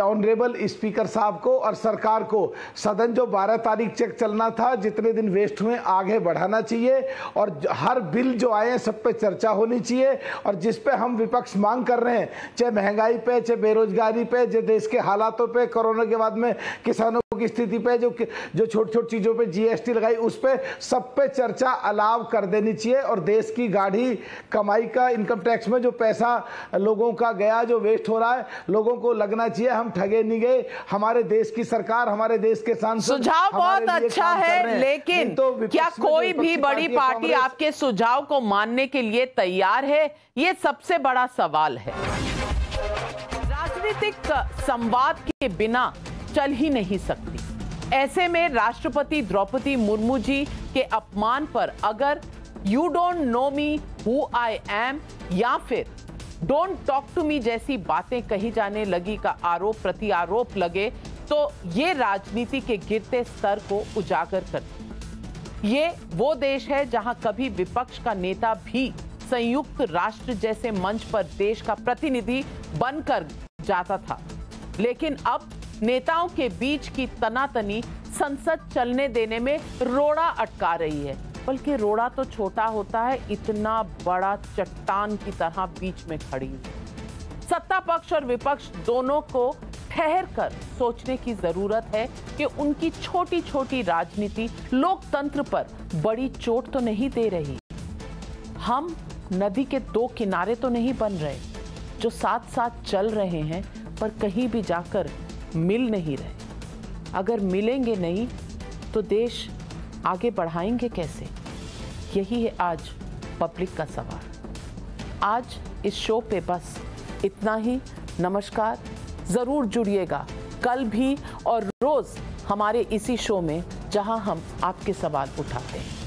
ऑनरेबल स्पीकर साहब को और सरकार को सदन जो 12 तारीख तक चलना था, जितने दिन वेस्ट हुए आगे बढ़ाना चाहिए, और हर बिल जो आए हैं सब पे चर्चा होनी चाहिए। और जिस पे हम विपक्ष मांग कर रहे हैं, चाहे महंगाई पे, चाहे बेरोजगारी पे, जो देश के हालातों पे, कोरोना के बाद में किसानों की स्थिति पे, जो छोटी छोटी चीजों पे जीएसटी लगाई, उस पे सब पे चर्चा अलाव कर देनी चाहिए। और देश की गाढ़ी कमाई का, इनकम टैक्स में जो पैसा लोगों का गया, जो वेस्ट हो रहा है, लोगों को लगना चाहिए हम ठगे नहीं गए। हमारे देश की सरकार, हमारे देश के सांसद, सुझाव बहुत अच्छा है, लेकिन तो क्या कोई भी बड़ी पार्टी आपके सुझाव को मानने के लिए तैयार है? ये सबसे बड़ा सवाल है। राजनीतिक संवाद के बिना चल ही नहीं सकती। ऐसे में राष्ट्रपति द्रौपदी मुर्मू जी के अपमान पर अगर you don't know me who I am, या फिर डोंट टॉक टू मी जैसी बातें कही जाने लगी का आरोप प्रत्यारोप लगे तो ये राजनीति के गिरते स्तर को उजागर करती। ये वो देश है जहां कभी विपक्ष का नेता भी संयुक्त राष्ट्र जैसे मंच पर देश का प्रतिनिधि बनकर जाता था, लेकिन अब नेताओं के बीच की तनातनी संसद चलने देने में रोड़ा अटका रही है। बल्कि रोड़ा तो छोटा होता है, इतना बड़ा चट्टान की तरह बीच में खड़ी है। सत्ता पक्ष और विपक्ष दोनों को ठहर कर सोचने की जरूरत है कि उनकी छोटी छोटी राजनीति लोकतंत्र पर बड़ी चोट तो नहीं दे रही। हम नदी के दो किनारे तो नहीं बन रहे जो साथ साथ चल रहे हैं पर कहीं भी जाकर मिल नहीं रहे। अगर मिलेंगे नहीं तो देश आगे बढ़ाएंगे कैसे? यही है आज पब्लिक का सवाल। आज इस शो पे बस इतना ही। नमस्कार। जरूर जुड़िएगा कल भी और रोज हमारे इसी शो में, जहां हम आपके सवाल उठाते हैं।